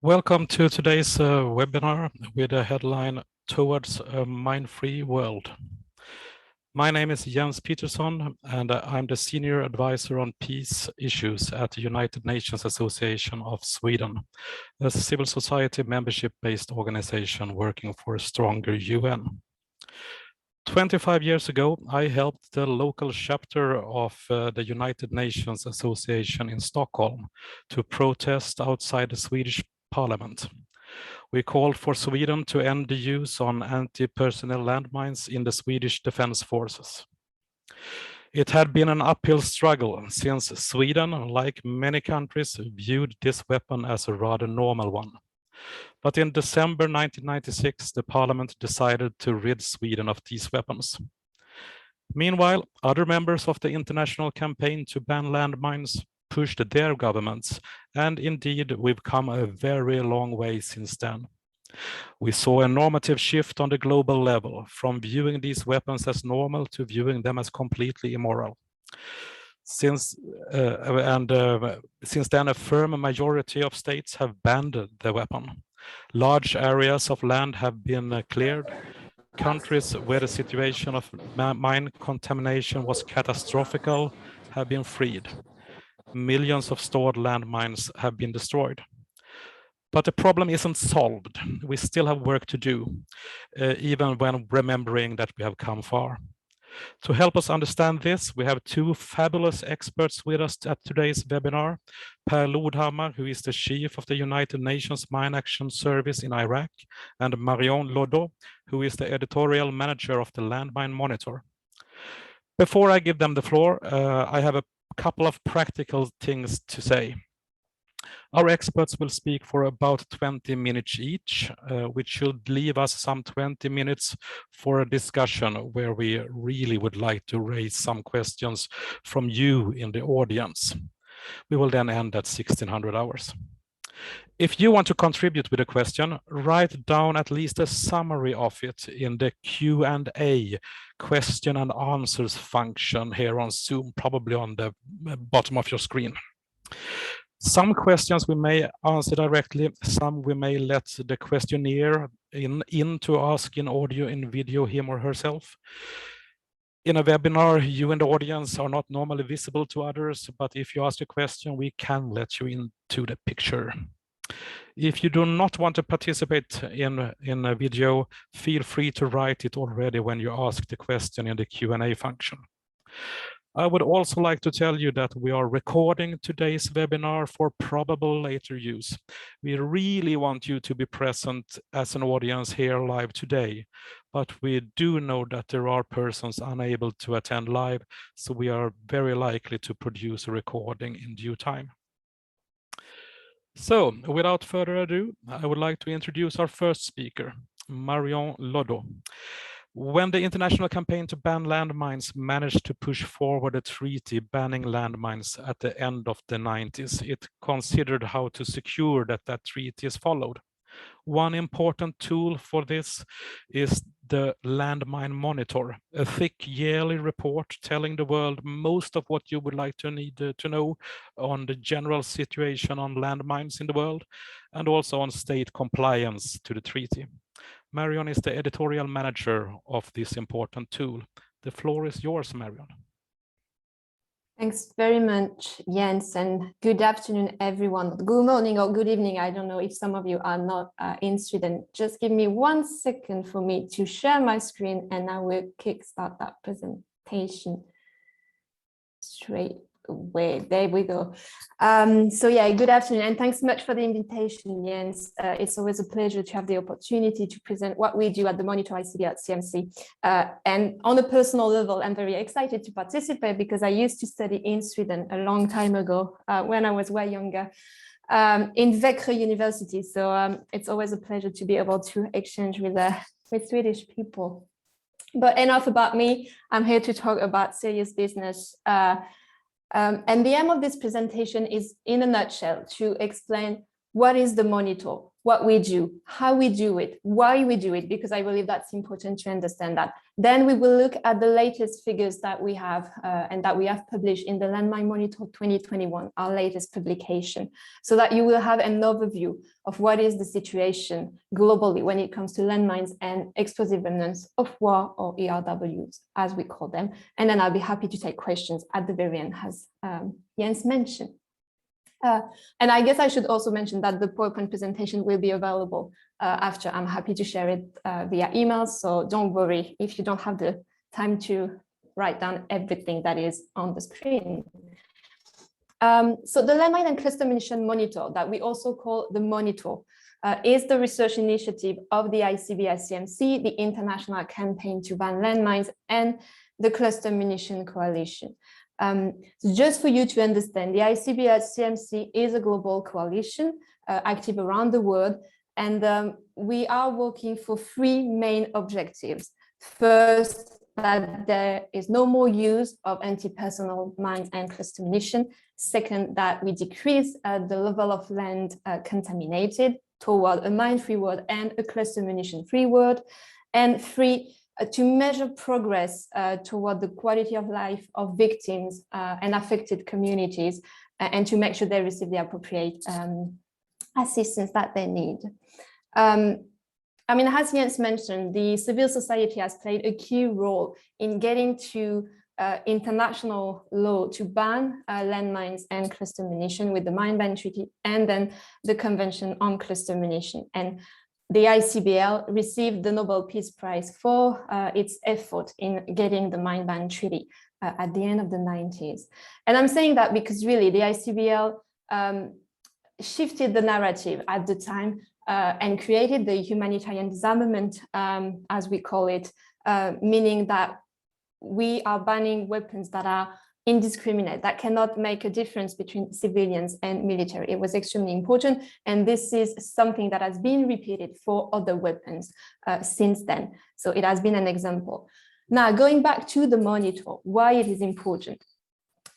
Welcome to today's webinar with a headline Towards a Mine-Free World. My name is Jens Petersson, and I'm the Senior Advisor on Peace Issues at the United Nations Association of Sweden, a civil society membership-based organization working for a stronger UN. 25 years ago, I helped the local chapter of the United Nations Association in Stockholm to protest outside the Swedish Parliament. We called for Sweden to end the use on anti-personnel landmines in the Swedish Defence Forces. It had been an uphill struggle since Sweden, like many countries, viewed this weapon as a rather normal one. But in December 1996, the Parliament decided to rid Sweden of these weapons. Meanwhile, other members of the international campaign to ban landmines pushed their governments, and indeed we've come a very long way since then. We saw a normative shift on the global level, from viewing these weapons as normal to viewing them as completely immoral. Since then, a firm majority of states have banned the weapon. Large areas of land have been cleared. Countries where the situation of mine contamination was catastrophic have been freed. Millions of stored landmines have been destroyed. But the problem isn't solved. We still have work to do, even when remembering that we have come far. To help us understand this, we have two fabulous experts with us at today's webinar. Lodhammar, who is the chief of the United Nations Mine Action Service in Iraq, and Marion Lodo, who is the editorial manager of the Landmine Monitor. Before I give them the floor, I have a couple of practical things to say. Our experts will speak for about 20 minutes each, which should leave us some 20 minutes for a discussion where we really would like to raise some questions from you in the audience. We will then end at 1600 hours. If you want to contribute with a question, write down at least a summary of it in the Q&A, question and answers function here on Zoom, probably on the bottom of your screen. Some questions we may answer directly, some we may let the questionnaire in to ask in audio and video him or herself. In a webinar, you and the audience are not normally visible to others, but if you ask a question, we can let you into the picture. If you do not want to participate in a video, feel free to write it already when you ask the question in the Q&A function. I would also like to tell you that we are recording today's webinar for probable later use. We really want you to be present as an audience here live today, but we do know that there are persons unable to attend live, so we are very likely to produce a recording in due time. So, without further ado, I would like to introduce our first speaker, Marion Lodo. When the international campaign to ban landmines managed to push forward a treaty banning landmines at the end of the 90s, it considered how to secure that treaty is followed. One important tool for this is the Landmine Monitor, a thick yearly report telling the world most of what you would like to need to know on the general situation on landmines in the world, and also on state compliance to the treaty. Marion is the editorial manager of this important tool. The floor is yours, Marion. Thanks very much, Jens, and good afternoon, everyone. Good morning or good evening. I don't know if some of you are not in Sweden. Just give me 1 second for me to share my screen and I will kickstart that presentation straight away. There we go. So yeah, good afternoon and thanks so much for the invitation, Jens. It's always a pleasure to have the opportunity to present what we do at the Monitor ICB at CMC. And on a personal level, I'm very excited to participate because I used to study in Sweden a long time ago when I was way younger in Växjö University. So it's always a pleasure to be able to exchange with Swedish people. But enough about me. I'm here to talk about serious business. And the aim of this presentation is, in a nutshell, to explain what is the monitor, what we do, how we do it, why we do it, because I believe that's important to understand that. Then we will look at the latest figures that we have and that we have published in the Landmine Monitor 2021, our latest publication, so that you will have an overview of what is the situation globally when it comes to landmines and explosive remnants of war, or ERWs, as we call them. And then I'll be happy to take questions at the very end, as Jens mentioned. And I guess I should also mention that the PowerPoint presentation will be available after. I'm happy to share it via email, so don't worry if you don't have the time to write down everything that is on the screen. So the Landmine and Cluster Munition Monitor, that we also call the Monitor, is the research initiative of the ICBS-CMC, the International Campaign to Ban Landmines, and the Cluster Munition Coalition. So just for you to understand, the ICBS-CMC is a global coalition active around the world, and we are working for three main objectives. First, that there is no more use of anti-personnel mines and cluster munition. Second, that we decrease the level of land contaminated toward a mine-free world and a cluster munition-free world. And three, to measure progress toward the quality of life of victims and affected communities, and to make sure they receive the appropriate assistance that they need. I mean, as Jens mentioned, the civil society has played a key role in getting to international law to ban landmines and cluster munition with the Mine Ban Treaty and then the Convention on Cluster Munition. And the ICBL received the Nobel Peace Prize for its effort in getting the Mine Ban Treaty at the end of the 90s. And I'm saying that because really the ICBL shifted the narrative at the time and created the humanitarian disarmament, as we call it, meaning that we are banning weapons that are indiscriminate, that cannot make a difference between civilians and military. It was extremely important, and this is something that has been repeated for other weapons since then. So it has been an example. Now, going back to the monitor, why it is important.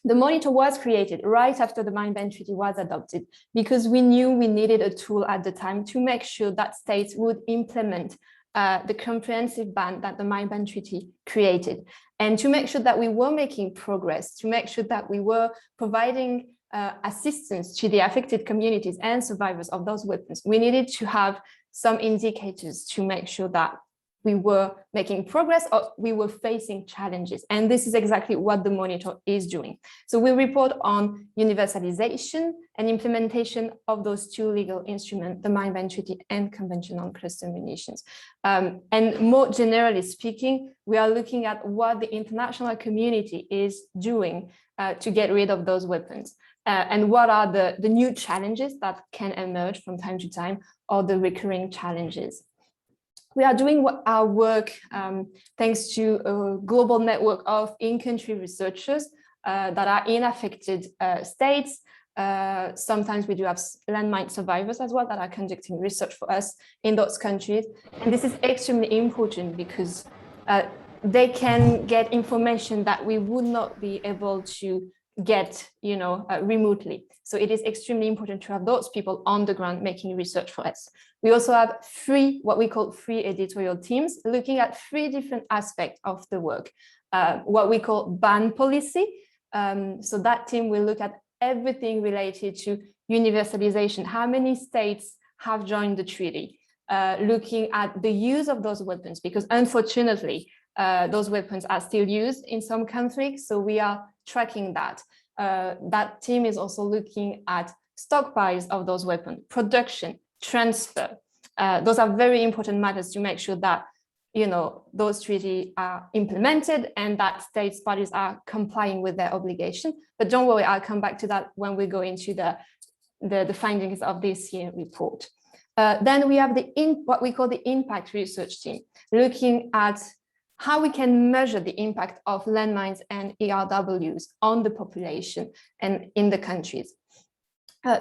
The monitor was created right after the Mine Ban Treaty was adopted, because we knew we needed a tool at the time to make sure that states would implement the comprehensive ban that the Mine Ban Treaty created, and to make sure that we were making progress, to make sure that we were providing assistance to the affected communities and survivors of those weapons. We needed to have some indicators to make sure that we were making progress or we were facing challenges. And this is exactly what the monitor is doing. So we report on universalization and implementation of those two legal instruments, the Mine Ban Treaty and Convention on Cluster Munitions. And more generally speaking, we are looking at what the international community is doing to get rid of those weapons. And what are the new challenges that can emerge from time to time, or the recurring challenges. We are doing our work thanks to a global network of in-country researchers that are in affected states. Sometimes we do have landmine survivors as well that are conducting research for us in those countries. And this is extremely important because they can get information that we would not be able to get, remotely. So it is extremely important to have those people on the ground making research for us. We also have what we call three editorial teams, looking at three different aspects of the work. What we call ban policy. So that team will look at everything related to universalization. How many states have joined the treaty? Looking at the use of those weapons, because unfortunately, those weapons are still used in some conflicts. So we are tracking that. That team is also looking at stockpiles of those weapons, production, transfer. Those are very important matters to make sure that those treaties are implemented and that states parties are complying with their obligation. But don't worry, I'll come back to that when we go into the findings of this year report. Then we have what we call the impact research team, looking at how we can measure the impact of landmines and ERWs on the population and in the countries.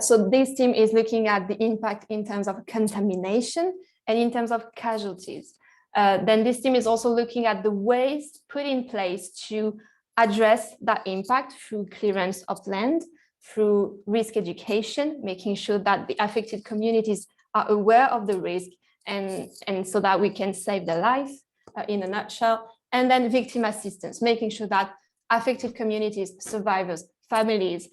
So this team is looking at the impact in terms of contamination and in terms of casualties. Then this team is also looking at the ways put in place to address that impact through clearance of land, through risk education, making sure that the affected communities are aware of the risk and so that we can save their life in a nutshell. And then victim assistance, making sure that affected communities, survivors, families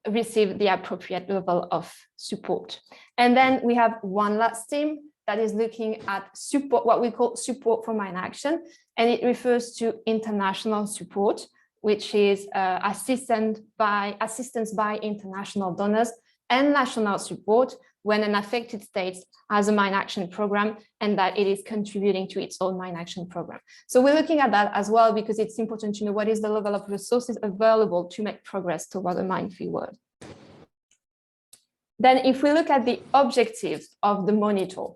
receive the appropriate level of support. And then we have one last team that is looking at support, what we call support for mine action. And it refers to international support, which is assistance by international donors and national support when an affected state has a mine action program and that it is contributing to its own mine action program. So we're looking at that as well because it's important to know what is the level of resources available to make progress toward a mine-free world. Then if we look at the objectives of the monitor,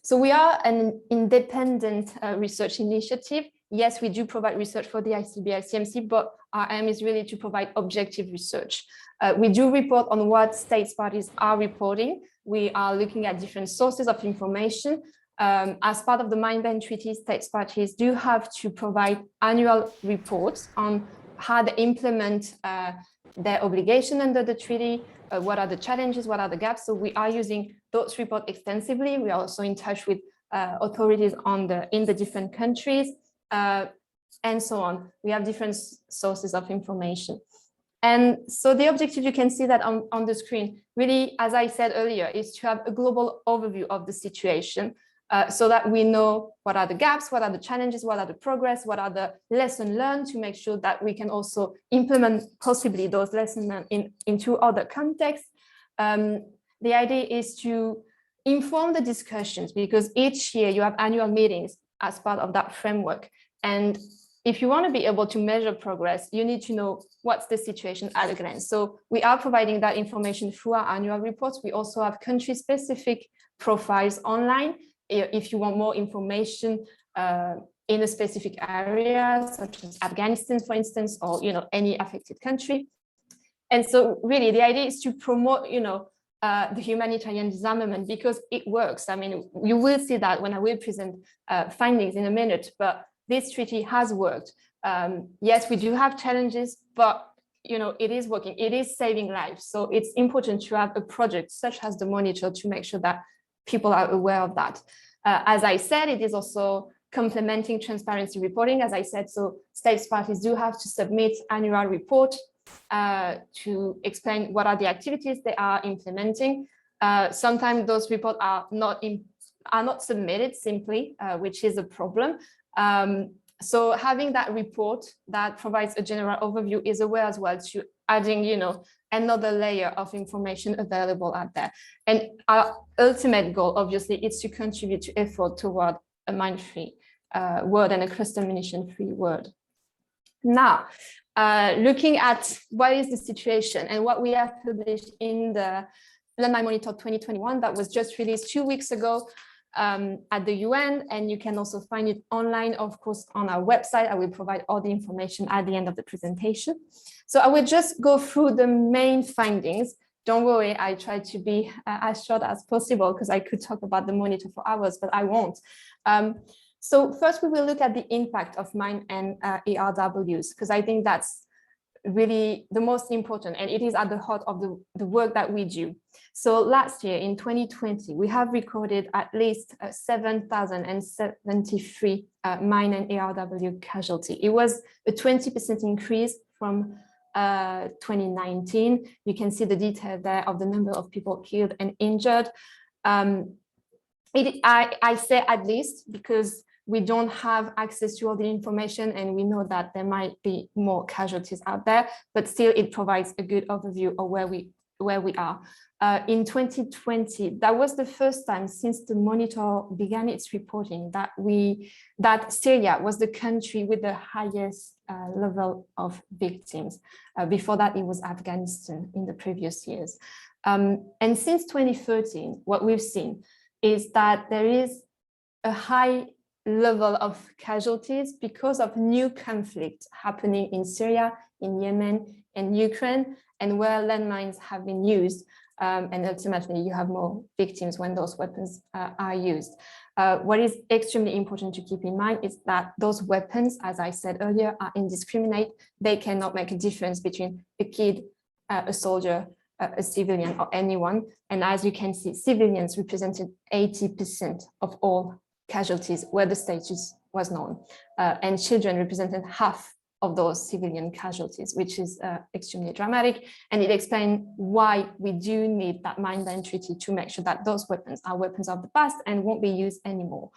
so we are an independent research initiative. Yes, we do provide research for the ICB-ICMC, but our aim is really to provide objective research. We do report on what states parties are reporting. We are looking at different sources of information. As part of the Mine Ban Treaty, states parties do have to provide annual reports on how they implement their obligation under the treaty, what are the challenges, what are the gaps. So we are using those reports extensively. We are also in touch with authorities in the different countries and so on. We have different sources of information. And so the objective, you can see that on the screen, really, as I said earlier, is to have a global overview of the situation so that we know what are the gaps, what are the challenges, what are the progress, what are the lessons learned to make sure that we can also implement possibly those lessons learned into other contexts. The idea is to inform the discussions because each year you have annual meetings as part of that framework. And if you want to be able to measure progress, you need to know what's the situation at a glance. So we are providing that information through our annual reports. We also have country-specific profiles online. If you want more information in a specific area, such as Afghanistan, for instance, or any affected country. And so really the idea is to promote the humanitarian disarmament because it works. I mean, you will see that when I will present findings in a minute, but this treaty has worked. Yes, we do have challenges, but it is working. It is saving lives. So it's important to have a project such as the monitor to make sure that people are aware of that. As I said, it is also complementing transparency reporting. As I said, so states parties do have to submit annual report to explain what are the activities they are implementing. Sometimes those reports are not submitted simply, which is a problem. So having that report that provides a general overview is a way as well to adding, another layer of information available out there. And our ultimate goal, obviously, is to contribute to effort toward a mine-free world and a cluster munition-free world. Now, looking at what is the situation and what we have published in the Landmine Monitor 2021 that was just released 2 weeks ago at the UN, and you can also find it online, of course, on our website. I will provide all the information at the end of the presentation. So I will just go through the main findings. Don't worry, I try to be as short as possible because I could talk about the monitor for hours, but I won't. So first we will look at the impact of mine and ERWs, because I think that's really the most important, and it is at the heart of the work that we do. So last year in 2020, we have recorded at least 7,073 mine and ERW casualty. It was a 20% increase from 2019. You can see the detail there of the number of people killed and injured. I say at least because we don't have access to all the information and we know that there might be more casualties out there, but still it provides a good overview of where we are. In 2020, that was the first time since the monitor began its reporting that Syria was the country with the highest level of victims. Before that, it was Afghanistan in the previous years. And since 2013, what we've seen is that there is a high level of casualties because of new conflict happening in Syria, in Yemen, and Ukraine, and where landmines have been used. And ultimately, you have more victims when those weapons are used. What is extremely important to keep in mind is that those weapons, as I said earlier, are indiscriminate. They cannot make a difference between a kid, a soldier, a civilian, or anyone. And as you can see, civilians represented 80% of all casualties where the status was known, and children represented half of those civilian casualties, which is extremely dramatic. And it explains why we do need that mine-ban treaty to make sure that those weapons are weapons of the past and won't be used anymore.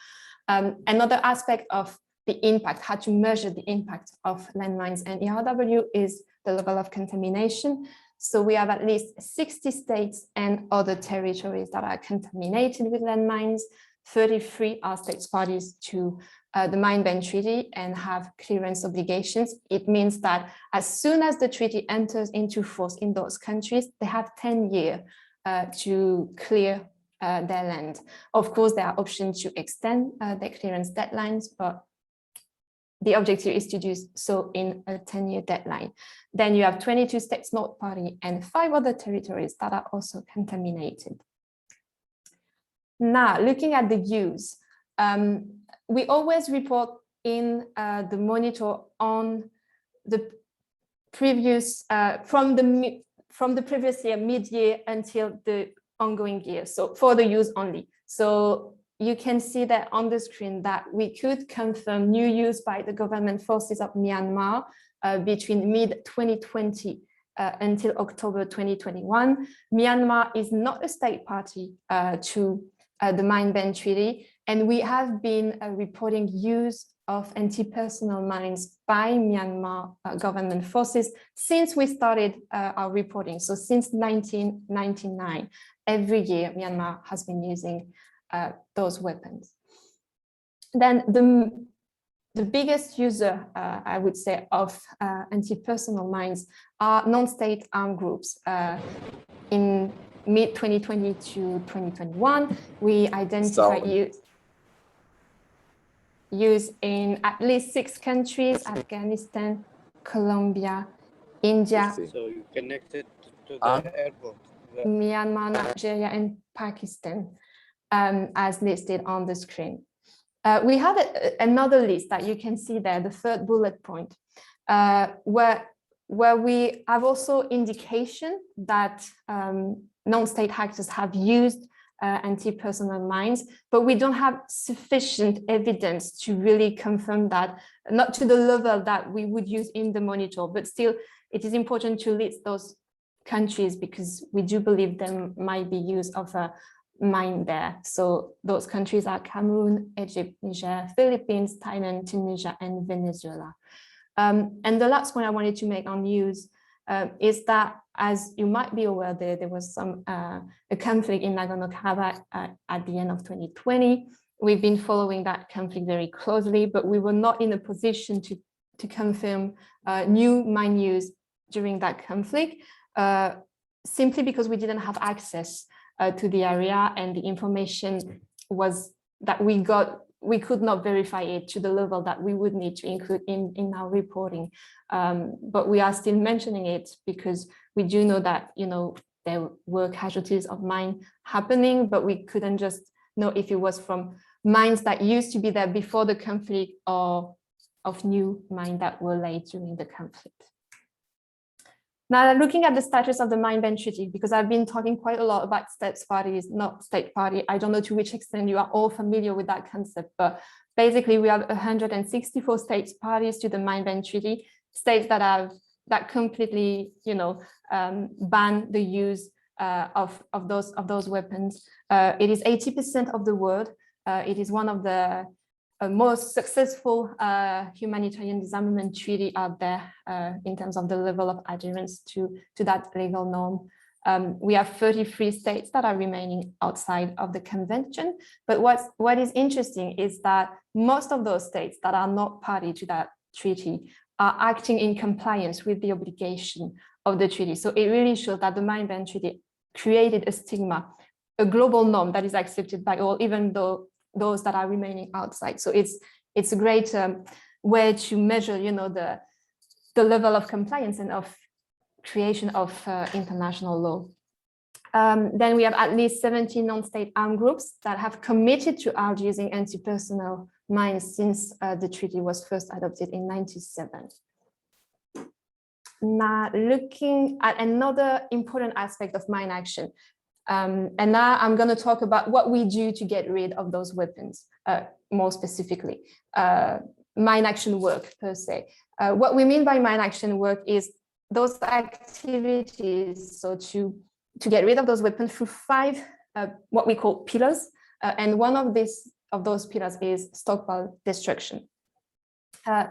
Another aspect of the impact, how to measure the impact of landmines and ERW, is the level of contamination. So we have at least 60 states and other territories that are contaminated with landmines. 33 are states parties to the mine-ban treaty and have clearance obligations. It means that as soon as the treaty enters into force in those countries, they have 10 years to clear their land. Of course, there are options to extend their clearance deadlines, but the objective is to do so in a 10-year deadline. Then you have 22 states not party and 5 other territories that are also contaminated. Now, looking at the use, we always report in the monitor on the previous, from the previous year, mid-year until the ongoing year, so for the use only. So you can see that on the screen that we could confirm new use by the government forces of Myanmar between mid-2020 until October 2021. Myanmar is not a state party to the mine-ban treaty, and we have been reporting use of anti-personnel mines by Myanmar government forces since we started our reporting. So since 1999, every year Myanmar has been using those weapons. Then the biggest user, I would say, of anti-personnel mines are non-state armed groups. In mid-2020 to 2021, we identified use in at least 6 countries: Afghanistan, Colombia, India, so you connected to the airport, Myanmar, Nigeria, and Pakistan, as listed on the screen. We have another list that you can see there, the third bullet point, where we have also indication that non-state actors have used anti-personnel mines, but we don't have sufficient evidence to really confirm that, not to the level that we would use in the monitor, but still it is important to list those countries because we do believe there might be use of a mine there. So those countries are Cameroon, Egypt, Niger, Philippines, Thailand, Tunisia, and Venezuela. And the last point I wanted to make on use is that, as you might be aware, there was a conflict in Nagorno-Karabakh at the end of 2020. We've been following that conflict very closely, but we were not in a position to confirm new mine use during that conflict, simply because we didn't have access to the area, and the information was that we could not verify it to the level that we would need to include in our reporting. But we are still mentioning it because we do know that, you know, there were casualties of mine happening, but we couldn't just know if it was from mines that used to be there before the conflict or of new mines that were laid during the conflict. Now, looking at the status of the mine-ban treaty, because I've been talking quite a lot about states parties, not state party. I don't know to which extent you are all familiar with that concept, but basically we have 164 states parties to the mine-ban treaty, states that completely, you know, ban the use of those weapons. It is 80% of the world. It is one of the most successful humanitarian disarmament treaty out there in terms of the level of adherence to that legal norm. We have 33 states that are remaining outside of the convention. But what is interesting is that most of those states that are not party to that treaty are acting in compliance with the obligation of the treaty. So it really shows that the mine-ban treaty created a stigma, a global norm that is accepted by all, even though those that are remaining outside. So it's a great way to measure, you know, the level of compliance and of creation of international law. Then we have at least 17 non-state armed groups that have committed to out using anti-personnel mines since the treaty was first adopted in 1997. now looking at another important aspect of mine action. And now I'm going to talk about what we do to get rid of those weapons, more specifically, mine action work per se. What we mean by mine action work is those activities, so to get rid of those weapons through 5 what we call pillars, and one of those pillars is stockpile destruction.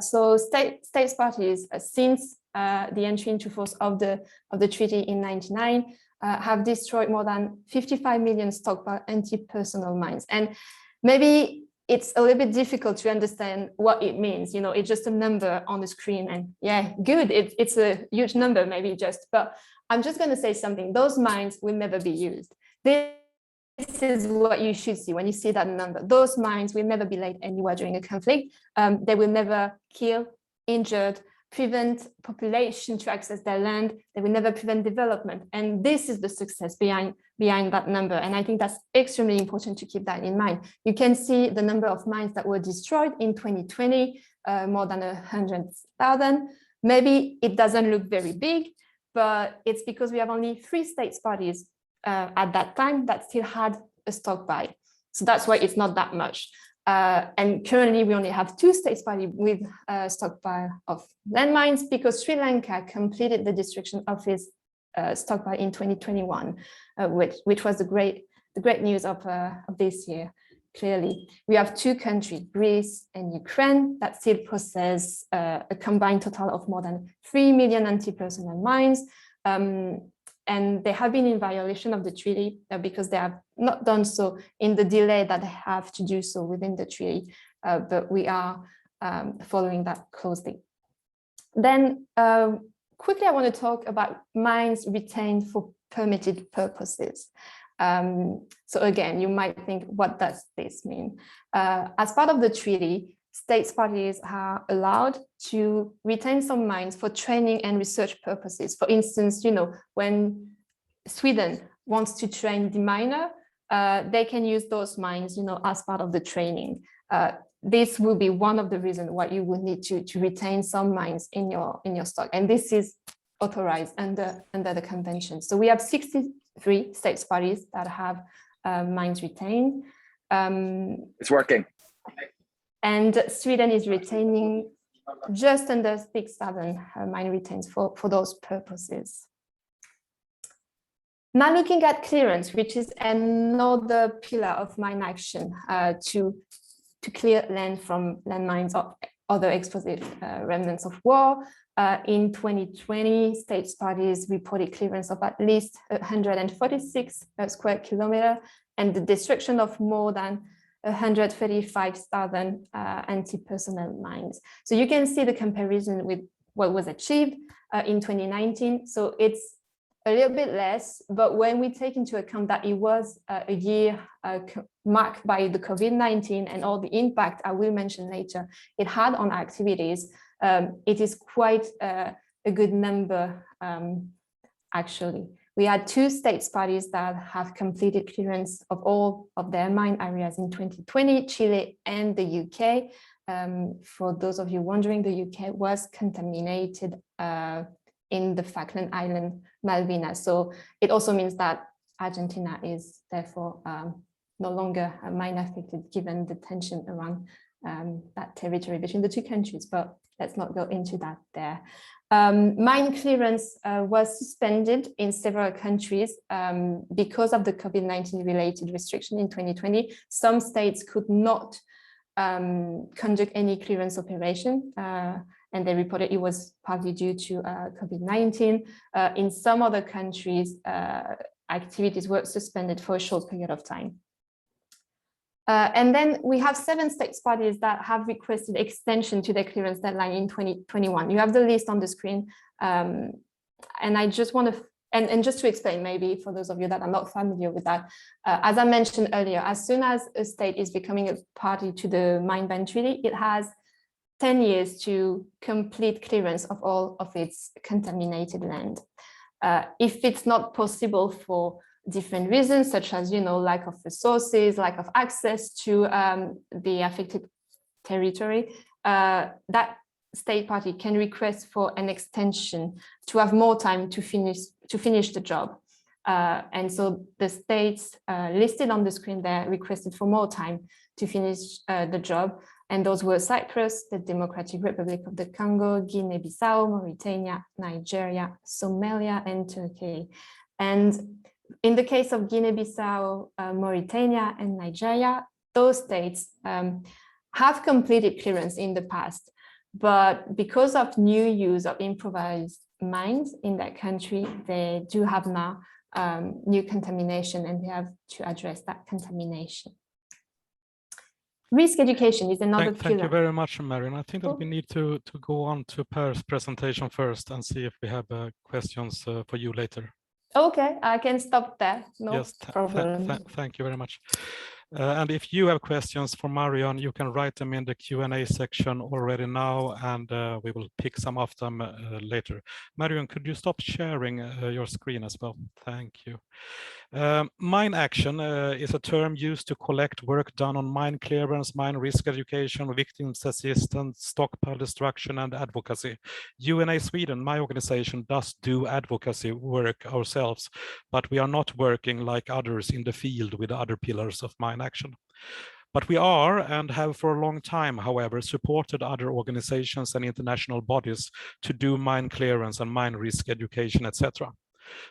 So states parties, since the entry into force of the treaty in 1999, have destroyed more than 55 million stockpile anti-personnel mines. And maybe it's a little bit difficult to understand what it means. You know, it's just a number on the screen, and yeah, good. It's a huge number, maybe but I'm just going to say something. Those mines will never be used. This is what you should see when you see that number. Those mines will never be laid anywhere during a conflict. They will never kill, injured, prevent population to access their land. They will never prevent development. And this is the success behind that number. And I think that's extremely important to keep that in mind. You can see the number of mines that were destroyed in 2020, more than 100,000. Maybe it doesn't look very big, but it's because we have only 3 states parties at that time that still had a stockpile. So that's why it's not that much. And currently we only have 2 states parties with a stockpile of landmines, because Sri Lanka completed the destruction of its stockpile in 2021, which was the great news of this year. Clearly, we have 2 countries, Greece and Ukraine, that still possess a combined total of more than 3 million anti-personnel mines. And they have been in violation of the treaty because they have not done so in the delay that they have to do so within the treaty. But we are following that closely. Then quickly, I want to talk about mines retained for permitted purposes. So again, you might think, what does this mean? As part of the treaty, states parties are allowed to retain some mines for training and research purposes. For instance, you know, when Sweden wants to train the miner, they can use those mines, you know, as part of the training. This will be one of the reasons why you would need to retain some mines in your stock, and this is authorized under the convention. So we have 63 states parties that have mines retained. It's working. And Sweden is retaining just under 6,000 mine retains for those purposes. Now looking at clearance, which is another pillar of mine action to clear land from landmines or other explosive remnants of war. In 2020, states parties reported clearance of at least 146 square kilometers and the destruction of more than 135,000 anti-personnel mines. So you can see the comparison with what was achieved in 2019. So it's a little bit less, but when we take into account that it was a year marked by the COVID-19 and all the impact I will mention later it had on activities, it is quite a good number, actually. We had 2 states parties that have completed clearance of all of their mine areas in 2020, Chile and the UK. For those of you wondering, the UK was contaminated in the Falkland Island, Malvinas. So it also means that Argentina is therefore no longer mine affected, given the tension around that territory between the 2 countries, but let's not go into that there. Mine clearance was suspended in several countries because of the COVID-19 related restriction in 2020. Some states could not conduct any clearance operation, and they reported it was partly due to COVID-19. In some other countries, activities were suspended for a short period of time. And then we have 7 states parties that have requested extension to their clearance deadline in 2021. You have the list on the screen. And I just want to, and just to explain, maybe for those of you that are not familiar with that, as I mentioned earlier, as soon as a state is becoming a party to the Mine Ban Treaty, it has 10 years to complete clearance of all of its contaminated land. If it's not possible for different reasons, such as, you know, lack of resources, lack of access to the affected territory, that state party can request for an extension to have more time to finish the job. And so the states listed on the screen there requested for more time to finish the job. And those were Cyprus, the Democratic Republic of the Congo, Guinea-Bissau, Mauritania, Nigeria, Somalia, and Turkey. And in the case of Guinea-Bissau, Mauritania, and Nigeria, those states have completed clearance in the past. But because of new use of improvised mines in that country, they do have now new contamination, and they have to address that contamination. Risk education is another pillar. Thank you very much, Marion. I think that we need to go on to Per's presentation first and see if we have questions for you later. Okay, I can stop there. No problem. Thank you very much. And if you have questions for Marion, you can write them in the Q&A section already now, and we will pick some of them later. Marion, could you stop sharing your screen as well? Thank you. Mine action is a term used to collect work done on mine clearance, mine risk education, victims assistance, stockpile destruction, and advocacy. UNA Sweden, my organization, does do advocacy work ourselves, but we are not working like others in the field with other pillars of mine action. But we are, and have for a long time, however, supported other organizations and international bodies to do mine clearance and mine risk education, etc.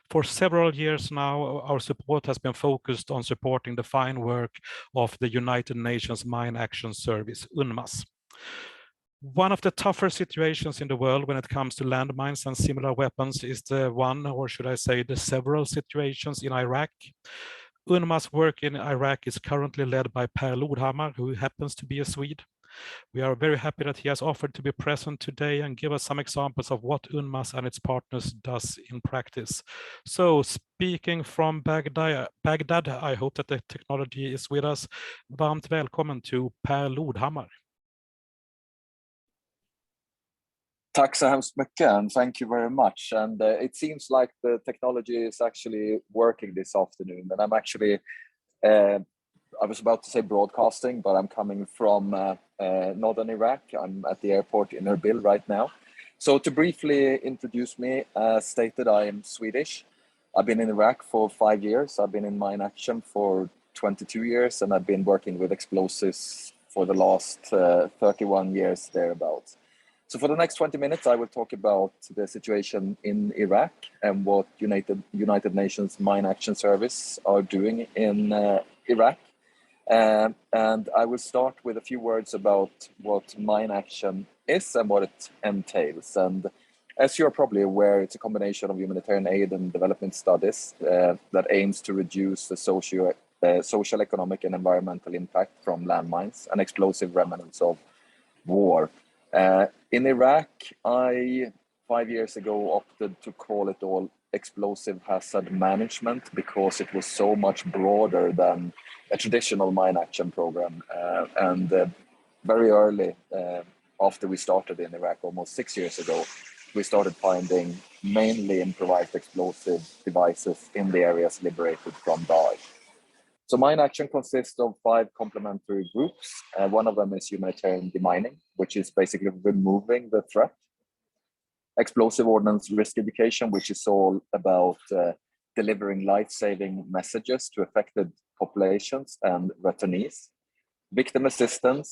For several years now, our support has been focused on supporting the fine work of the United Nations Mine Action Service, UNMAS. One of the tougher situations in the world when it comes to landmines and similar weapons is the one, or should I say the several situations in Iraq. UNMAS work in Iraq is currently led by Lodhammar, who happens to be a Swede. We are very happy that he has offered to be present today and give us some examples of what UNMAS and its partners does in practice. So speaking from Baghdad, I hope that the technology is with us. Varmt välkommen to Lodhammar. Tack så hemskt mycket, and thank you very much. And it seems like the technology is actually working this afternoon. And I'm actually, I was about to say broadcasting, but I'm coming from northern Iraq. I'm at the airport in Erbil right now. So to briefly introduce me, as stated, I am Swedish. I've been in Iraq for 5 years. I've been in mine action for 22 years, and I've been working with explosives for the last 31 years thereabouts. So for the next 20 minutes, I will talk about the situation in Iraq and what United Nations Mine Action Service are doing in Iraq. And I will start with a few words about what mine action is and what it entails. And as you're probably aware, it's a combination of humanitarian aid and development studies that aims to reduce the social, economic, and environmental impact from landmines and explosive remnants of war. In Iraq, I 5 years ago opted to call it all explosive hazard management because it was so much broader than a traditional mine action program. And very early after we started in Iraq, almost 6 years ago, we started finding mainly improvised explosive devices in the areas liberated from Daesh. So mine action consists of 5 complementary groups. One of them is humanitarian demining, which is basically removing the threat. Explosive ordnance risk education, which is all about delivering life-saving messages to affected populations and returnees. Victim assistance,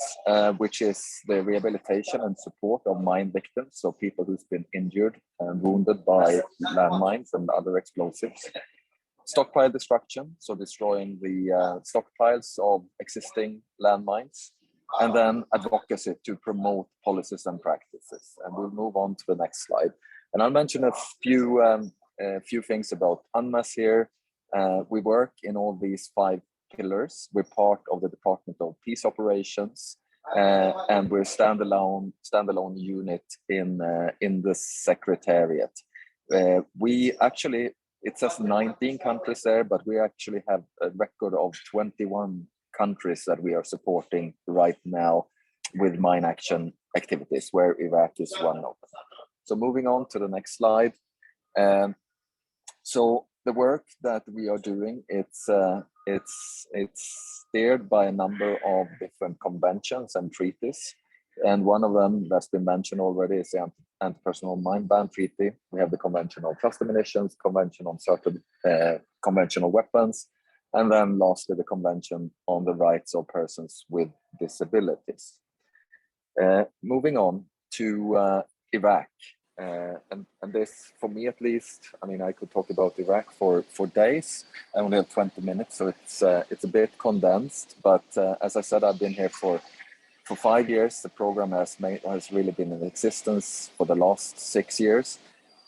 which is the rehabilitation and support of mine victims, so people who's been injured and wounded by landmines and other explosives. Stockpile destruction, so destroying the stockpiles of existing landmines. And then advocacy to promote policies and practices. And we'll move on to the next slide. And I'll mention a few things about UNMAS here. We work in all these 5 pillars. We're part of the Department of Peace Operations, and we're standalone unit in the Secretariat. We actually, it says 19 countries there, but we actually have a record of 21 countries that we are supporting right now with mine action activities, where Iraq is one of them. So moving on to the next slide. So the work that we are doing, it's steered by a number of different conventions and treaties. And one of them that's been mentioned already is the Anti-Personnel Mine Ban Treaty. We have the Convention on Cluster Munitions, Convention on Certain Conventional Weapons, and then lastly, the Convention on the Rights of Persons with Disabilities. Moving on to Iraq. And this, for me at least, I mean, I could talk about Iraq for days. I only have 20 minutes, so it's a bit condensed. But as I said, I've been here for 5 years. The program has really been in existence for the last 6 years.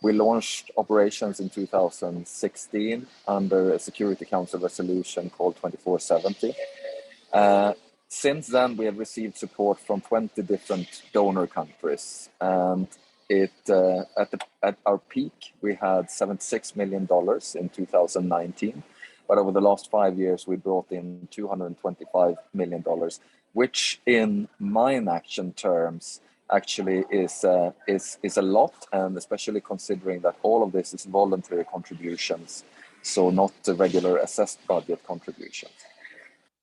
We launched operations in 2016 under a Security Council resolution called 2470. Since then, we have received support from 20 different donor countries, and at our peak, we had $76 million in 2019, but over the last 5 years, we brought in $225 million, which in mine action terms actually is a lot, and especially considering that all of this is voluntary contributions, so not the regular assessed budget contributions.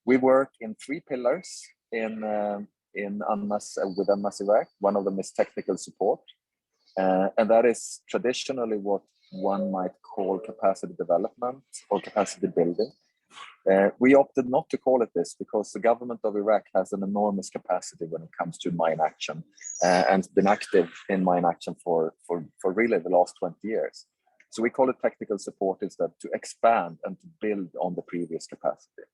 We work in 3 pillars in UNMAS with UNMAS Iraq. One of them is technical support, and that is traditionally what one might call capacity development or capacity building. We opted not to call it this because the government of Iraq has an enormous capacity when it comes to mine action, and it's been active in mine action for really the last 20 years. So we call it technical support instead, to expand and to build on the previous capacity.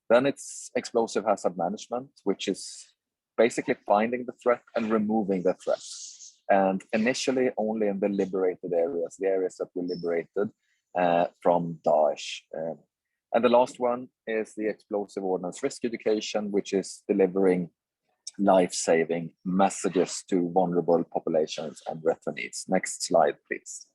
Then it's explosive hazard management, which is basically finding the threat and removing the threat. And initially only in the liberated areas, the areas that were liberated from Daesh. And the last one is the explosive ordnance risk education, which is delivering life-saving messages to vulnerable populations and returnees. Next slide, please.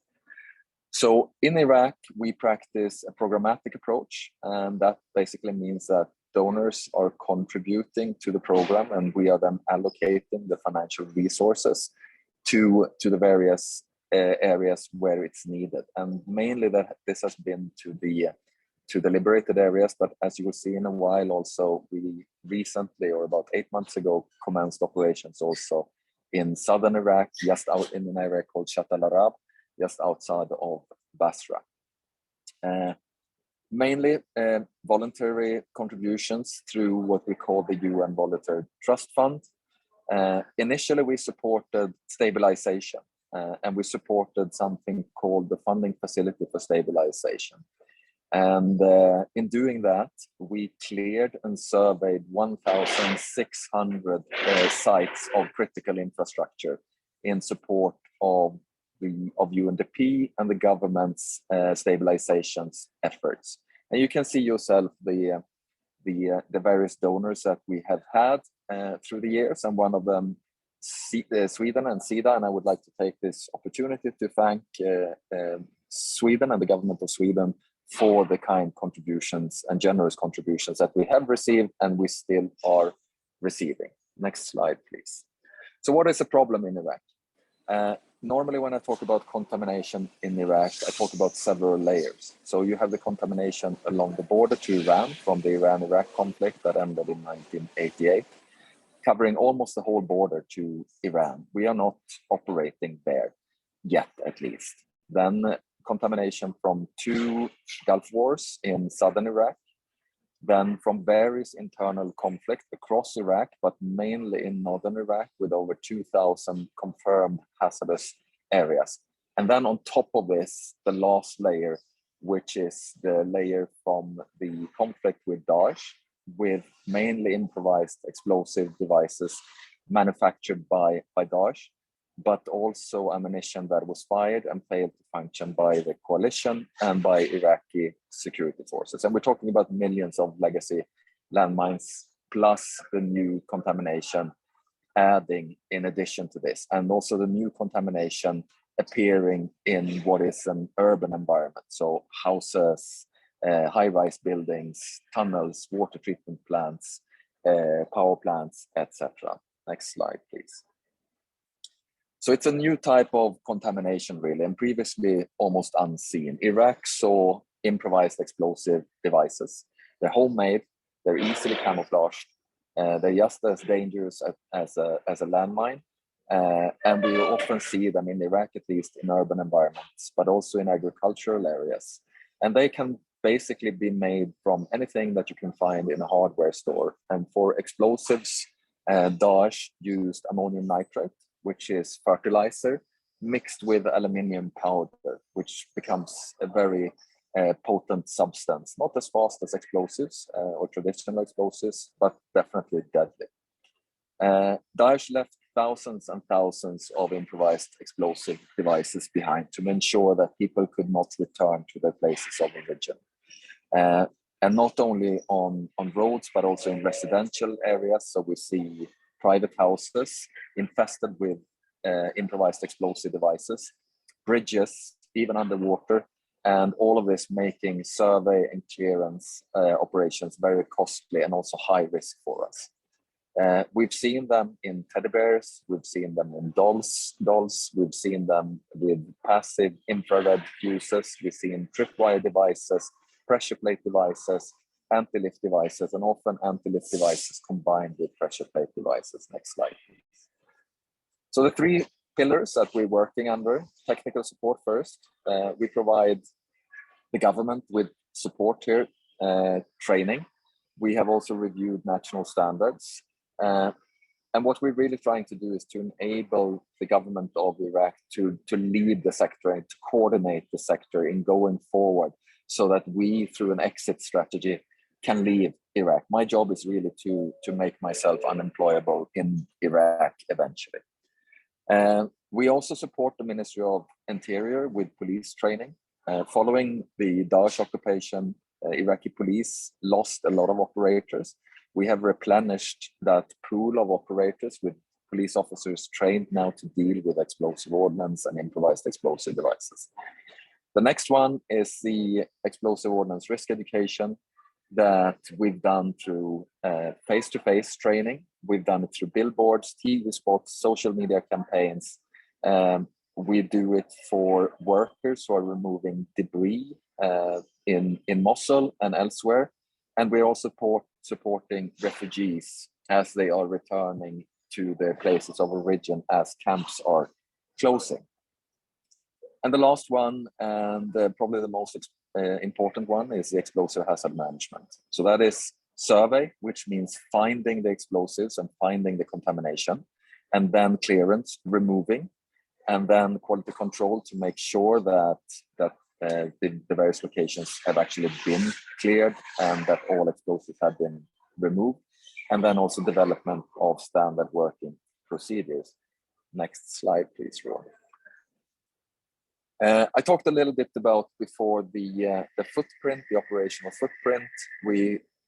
So in Iraq, we practice a programmatic approach, and that basically means that donors are contributing to the program, and we are then allocating the financial resources to the various areas where it's needed. And mainly that this has been to the liberated areas, but as you will see in a while also, we recently, or about 8 months ago, commenced operations also in southern Iraq, just out in an area called Shatt al-Arab, just outside of Basra. Mainly voluntary contributions through what we call the UN Voluntary Trust Fund. Initially, we supported stabilization, and we supported something called the Funding Facility for Stabilization. And in doing that, we cleared and surveyed 1,600 sites of critical infrastructure in support of UNDP and the government's stabilizations efforts. And you can see yourself the various donors that we have had through the years, and one of them Sweden and SIDA, and I would like to take this opportunity to thank Sweden and the government of Sweden for the kind contributions and generous contributions that we have received and we still are receiving. Next slide, please. So what is the problem in Iraq? Normally when I talk about contamination in Iraq, I talk about several layers. So you have the contamination along the border to Iran from the Iran-Iraq conflict that ended in 1988, covering almost the whole border to Iran. We are not operating there yet, at least. Then contamination from 2 Gulf Wars in southern Iraq, then from various internal conflicts across Iraq, but mainly in northern Iraq with over 2,000 confirmed hazardous areas. And then on top of this, the last layer, which is the layer from the conflict with Daesh, with mainly improvised explosive devices manufactured by Daesh, but also ammunition that was fired and failed to function by the coalition and by Iraqi security forces. And we're talking about millions of legacy landmines, plus the new contamination adding in addition to this, and also the new contamination appearing in what is an urban environment. So houses, high-rise buildings, tunnels, water treatment plants, power plants, etc. Next slide, please. So it's a new type of contamination, really, and previously almost unseen. Iraq saw improvised explosive devices. They're homemade, they're easily camouflaged, They're just as dangerous as a landmine. And we often see them in Iraq, at least in urban environments, but also in agricultural areas. And they can basically be made from anything that you can find in a hardware store. And for explosives, Daesh used ammonium nitrate, which is fertilizer, mixed with aluminium powder, which becomes a very potent substance, not as fast as explosives or traditional explosives, but definitely deadly. Daesh left thousands and thousands of improvised explosive devices behind to ensure that people could not return to their places of origin. And not only on roads, but also in residential areas. So we see private houses infested with improvised explosive devices, bridges, even underwater, and all of this making survey and clearance operations very costly and also high risk for us. We've seen them in teddy bears, we've seen them in dolls, we've seen them with passive infrared fuses, we've seen tripwire devices, pressure plate devices, anti-lift devices, and often anti-lift devices combined with pressure plate devices. Next slide, please. So the three pillars that we're working under: technical support first. We provide the government with support here, training. We have also reviewed national standards. And what we're really trying to do is to enable the government of Iraq to lead the sector and to coordinate the sector in going forward, so that we, through an exit strategy, can leave Iraq. My job is really to make myself unemployable in Iraq eventually. We also support the Ministry of Interior with police training. Following the Daesh occupation, Iraqi police lost a lot of operators. We have replenished that pool of operators with police officers trained now to deal with explosive ordnance and improvised explosive devices. The next one is the explosive ordnance risk education that we've done through face-to-face training. We've done it through billboards, TV spots, social media campaigns. We do it for workers who are removing debris in Mosul and elsewhere. And we're also supporting refugees as they are returning to their places of origin as camps are closing. And the last one, and probably the most important one, is the explosive hazard management. So that is survey, which means finding the explosives and finding the contamination, and then clearance, removing, and then quality control to make sure that the various locations have actually been cleared and that all explosives have been removed, and then also development of standard working procedures. Next slide, please, Ron. I talked a little bit about before the footprint, the operational footprint.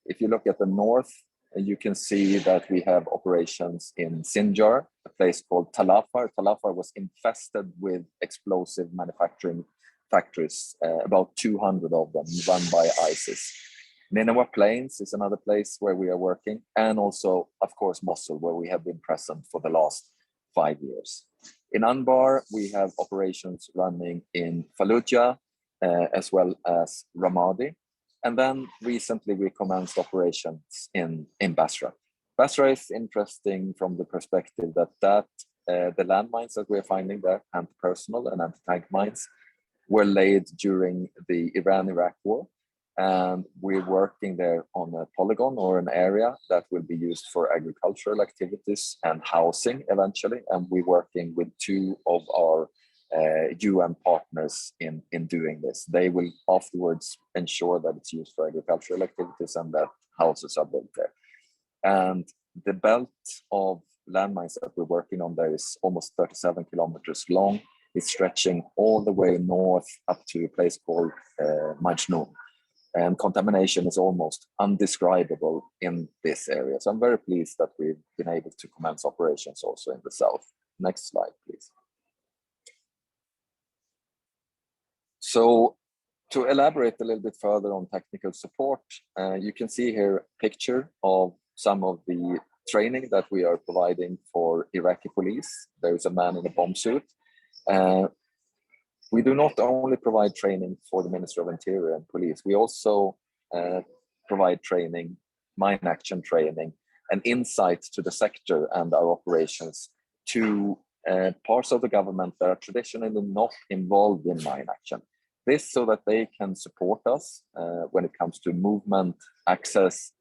If you look at the north, you can see that we have operations in Sinjar, a place called Talare. Talare was infested with explosive manufacturing factories, about 200 of them run by ISIS. Nineveh Plains is another place where we are working, and also, of course, Mosul, where we have been present for the last 5 years. In Anbar, we have operations running in Fallujah, as well as Ramadi. And then recently we commenced operations in Basra. Basra is interesting from the perspective that the landmines that we're finding there, anti-personnel and anti-tank mines, were laid during the Iran-Iraq war. And we're working there on a polygon or an area that will be used for agricultural activities and housing eventually. And we're working with two of our UN partners in doing this. They will afterwards ensure that it's used for agricultural activities and that houses are built there. And the belt of landmines that we're working on there is almost 37 kilometers long. It's stretching all the way north up to a place called Munition. And contamination is almost undescribable in this area. So I'm very pleased that we've been able to commence operations also in the south. Next slide, please. So to elaborate a little bit further on technical support, you can see here a picture of some of the training that we are providing for Iraqi police. There's a man in a bomb suit. We do not only provide training for the Ministry of Interior and Police, we also provide training, mine action training, and an insight to the sector and our operations to parts of the government that are traditionally not involved in mine action. This so that they can support us when it comes to movement, access,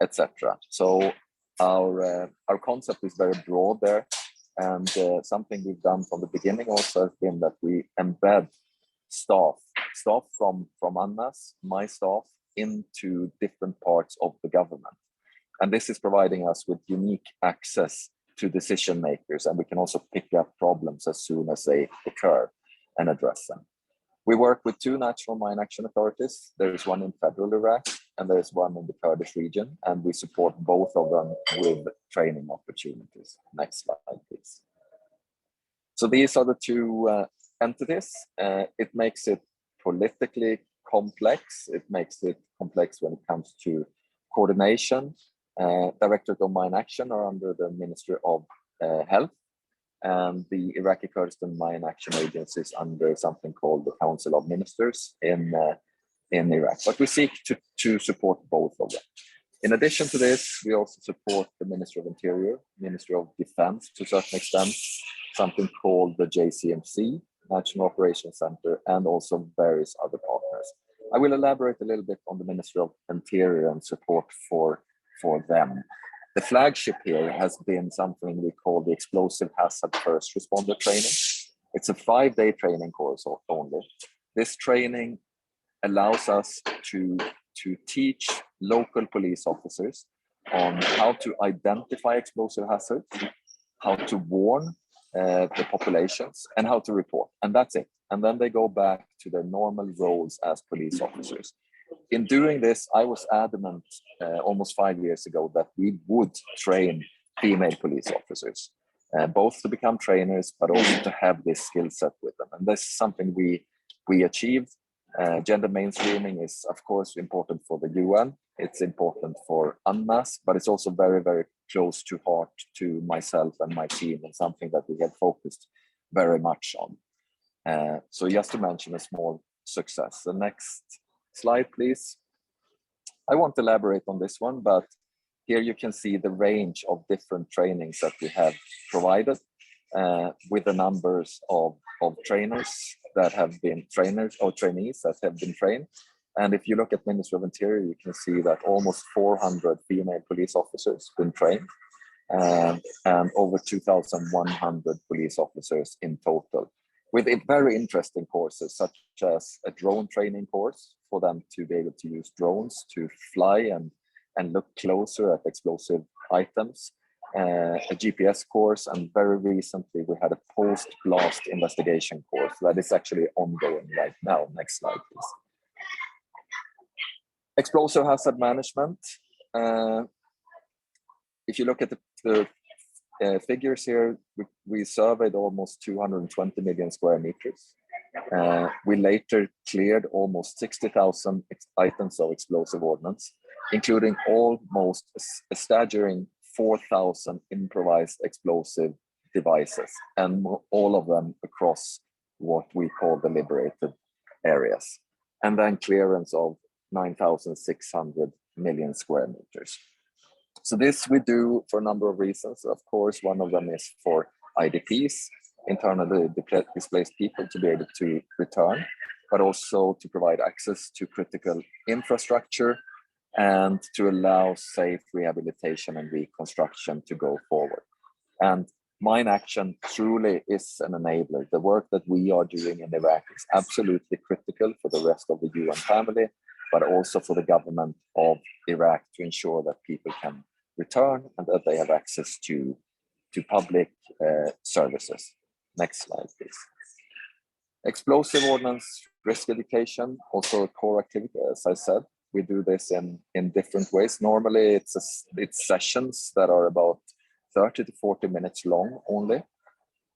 etc. So our concept is very broad there, and something we've done from the beginning also has been that we embed staff from UNMAS, my staff, into different parts of the government. And this is providing us with unique access to decision makers, and we can also pick up problems as soon as they occur and address them. We work with 2 national mine action authorities. There is one in federal Iraq and there is one in the Kurdish region, and we support both of them with training opportunities. Next slide, please. So these are the 2 entities. It makes it politically complex. It makes it complex when it comes to coordination. Directorate of Mine Action are under the Ministry of Health, and the Iraqi Kurdistan Mine Action Agency is under something called the Council of Ministers in Iraq. But we seek to support both of them. In addition to this, we also support the Ministry of Interior, Ministry of Defense to a certain extent, something called the JCMC, National Operations Center, and also various other partners. I will elaborate a little bit on the Ministry of Interior and support for them. The flagship here has been something we call the Explosive Hazard First Responder Training. It's a 5-day training course only. This training allows us to teach local police officers on how to identify explosive hazards, how to warn the populations, and how to report. And that's it. And then they go back to their normal roles as police officers. In doing this, I was adamant almost 5 years ago that we would train female police officers, both to become trainers, but also to have this skill set with them. And this is something we achieved. Gender mainstreaming is, of course, important for the UN. It's important for UNMAS, but it's also very, very close to heart to myself and my team, and something that we have focused very much on. So just to mention a small success. The next slide, please. I won't elaborate on this one, but here you can see the range of different trainings that we have provided with the numbers of trainers that have been trainers or trainees that have been trained. And if you look at Ministry of Interior, you can see that almost 400 female police officers have been trained, and over 2,100 police officers in total, with very interesting courses such as a drone training course for them to be able to use drones to fly and look closer at explosive items, a GPS course, and very recently we had a post-blast investigation course that is actually ongoing right now. Next slide, please. Explosive hazard management. If you look at the figures here, we surveyed almost 220 million square meters. We later cleared almost 60,000 items of explosive ordnance, including almost a staggering 4,000 improvised explosive devices, and all of them across what we call the liberated areas. And then clearance of 9,600 million square meters. So this we do for a number of reasons. Of course, one of them is for IDPs, internally displaced people, to be able to return, but also to provide access to critical infrastructure and to allow safe rehabilitation and reconstruction to go forward. And mine action truly is an enabler. The work that we are doing in Iraq is absolutely critical for the rest of the UN family, but also for the government of Iraq to ensure that people can return and that they have access to public services. Next slide, please. Explosive ordnance risk education, also a core activity, as I said. We do this in different ways. Normally, it's sessions that are about 30 to 40 minutes long only,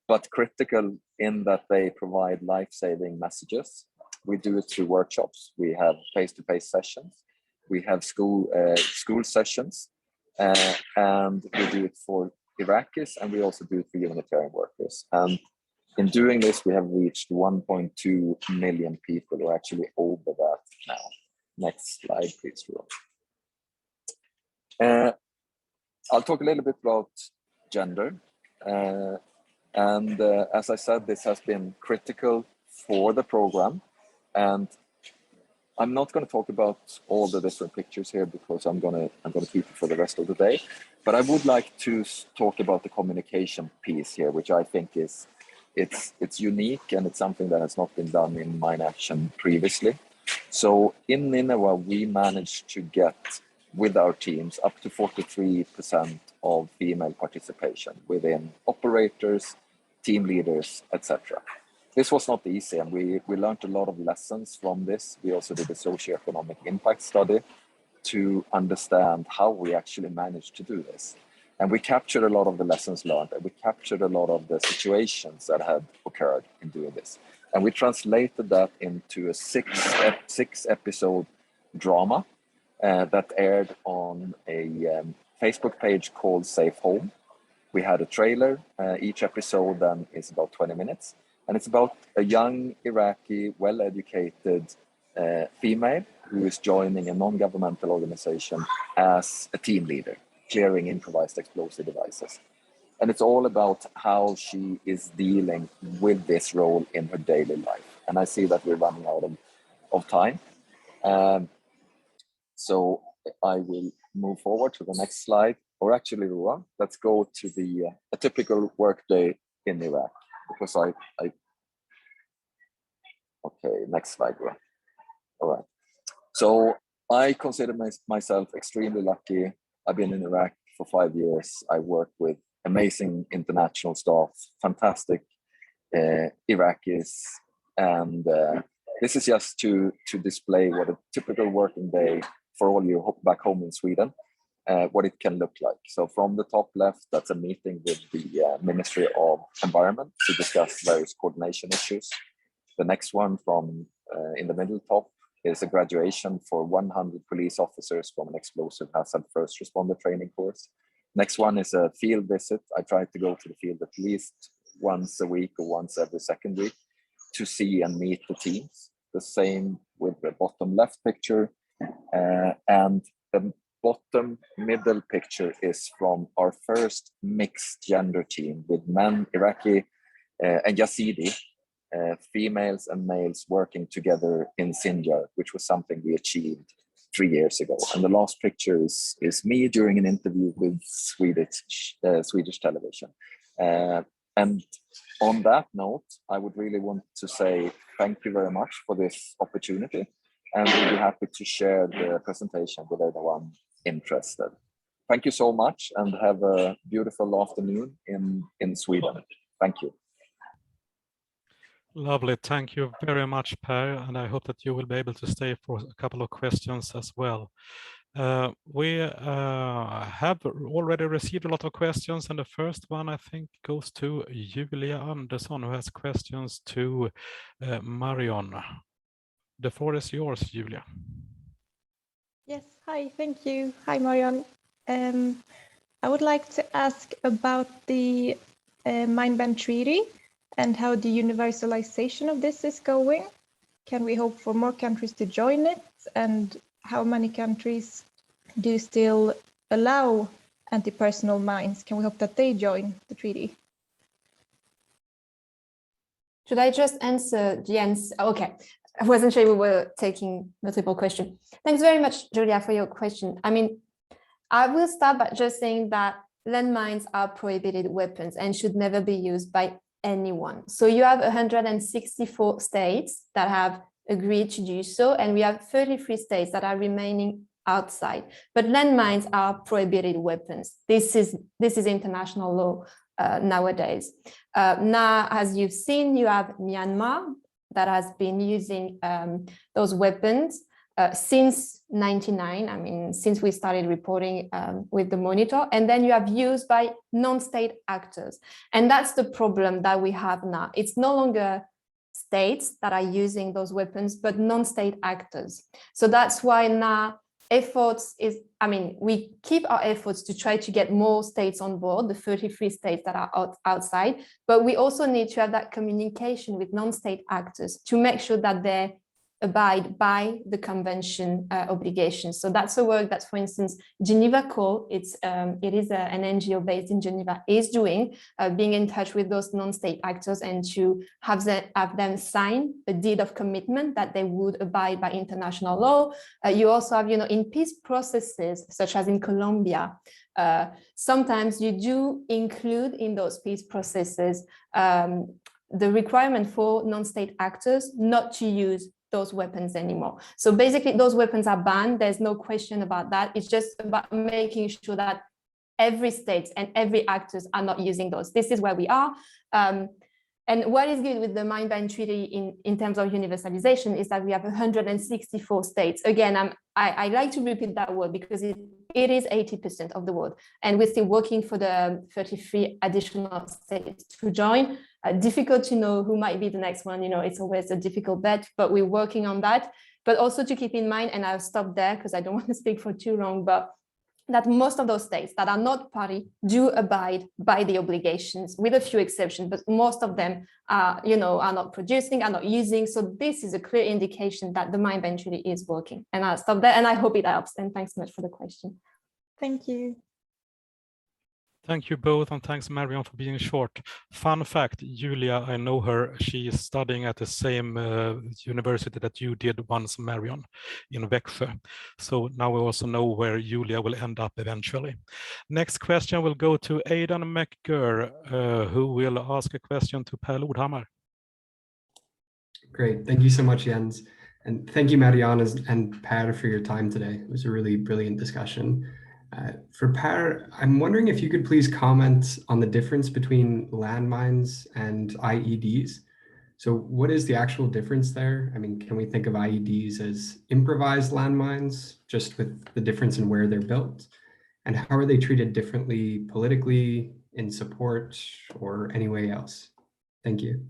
but critical in that they provide life-saving messages. We do it through workshops. We have face-to-face sessions. We have school sessions, and we do it for Iraqis, and we also do it for humanitarian workers. And in doing this, we have reached 1.2 million people, or actually over that now. Next slide, please, Ron. I'll talk a little bit about gender. As I said, this has been critical for the program. And I'm not going to talk about all the different pictures here because I'm gonna keep it for the rest of the day. But I would like to talk about the communication piece here, which I think it's unique and it's something that has not been done in Mine Action previously. So in Nineveh, we managed to get with our teams up to 43% of female participation within operators, team leaders, etc. This was not easy, and we learned a lot of lessons from this. We also did a socioeconomic impact study to understand how we actually managed to do this. And we captured a lot of the lessons learned, and we captured a lot of the situations that had occurred in doing this. And we translated that into a six episode drama that aired on a Facebook page called Safe Home. We had a trailer. Each episode then is about 20 minutes. And it's about a young Iraqi, well-educated female who is joining a non-governmental organization as a team leader, clearing improvised explosive devices. And it's all about how she is dealing with this role in her daily life. And I see that we're running out of time. So I will move forward to the next slide. Or actually, Ruan, let's go to a typical workday in Iraq. Because okay, next slide, Ruan. All right. So I consider myself extremely lucky. I've been in Iraq for 5 years. I work with amazing international staff, fantastic Iraqis, and this is just to display what a typical working day for all you back home in Sweden, what it can look like. So from the top left, that's a meeting with the Ministry of Environment to discuss various coordination issues. The next one from in the middle top is a graduation for 100 police officers from an explosive hazard first responder training course. Next one is a field visit. I try to go to the field at least once a week or once every second week to see and meet the teams. The same with the bottom left picture. And the bottom middle picture is from our first mixed gender team with men, Iraqi and Yazidi, females and males working together in Sinjar, which was something we achieved 3 years ago. And the last picture is me during an interview with Swedish television. And on that note, I would really want to say thank you very much for this opportunity, and we'll be happy to share the presentation with everyone interested. Thank you so much, and have a beautiful afternoon in Sweden. Thank you. Lovely. Thank you very much, Per, and I hope that you will be able to stay for a couple of questions as well. We have already received a lot of questions, and the first one I think goes to Julia Andersson, who has questions to Marion. The floor is yours, Julia. Yes, hi, thank you. Hi, Marion. I would like to ask about the Mine Ban Treaty and how the universalization of this is going. Can we hope for more countries to join it? And how many countries do still allow anti-personnel mines? Can we hope that they join the treaty? Should I just answer Jens? Okay, I wasn't sure we were taking multiple questions. Thanks very much, Julia, for your question. I mean, I will start by just saying that landmines are prohibited weapons and should never be used by anyone. So you have 164 states that have agreed to do so, and we have 33 states that are remaining outside. But landmines are prohibited weapons. This is international law nowadays. Now, as you've seen, you have Myanmar that has been using those weapons since 1999, I mean, since we started reporting with the monitor, and then you have used by non-state actors. And that's the problem that we have now. It's no longer states that are using those weapons, but non-state actors. So that's why now efforts is, I mean, we keep our efforts to try to get more states on board, the 33 states that are outside, but we also need to have that communication with non-state actors to make sure that they abide by the convention obligations. So that's a work that, for instance, Geneva Call, it is an NGO based in Geneva, is doing, being in touch with those non-state actors and to have them sign a deed of commitment that they would abide by international law. You also have, in peace processes, such as in Colombia, sometimes you do include in those peace processes the requirement for non-state actors not to use those weapons anymore. So basically those weapons are banned. There's no question about that. It's just about making sure that every state and every actors are not using those. This is where we are. And what is good with the Mine Ban Treaty in terms of universalization is that we have 164 states. Again, I like to repeat that word because it is 80% of the world. And we're still working for the 33 additional states to join. Difficult to know who might be the next one. It's always a difficult bet, but we're working on that. But also to keep in mind, and I'll stop there because I don't want to speak for too long, but that most of those states that are not party do abide by the obligations, with a few exceptions, but most of them are not producing, are not using. So this is a clear indication that the Mine Ban Treaty is working. And I'll stop there, and I hope it helps. And thanks so much for the question. Thank you. Thank you both, and thanks Marion for being short. Fun fact, Julia, I know her. She is studying at the same university that you did once, Marion, in Växjö. So now we also know where Julia will end up eventually. Next question will go to Aidan McGurr, who will ask a question to Per Lodhammar. Great, thank you so much, Jens. And thank you, Marion and Per, for your time today. It was a really brilliant discussion. For Per, I'm wondering if you could please comment on the difference between landmines and IEDs. So what is the actual difference there? I mean, can we think of IEDs as improvised landmines, just with the difference in where they're built? And how are they treated differently politically, in support, or any way else? Thank you.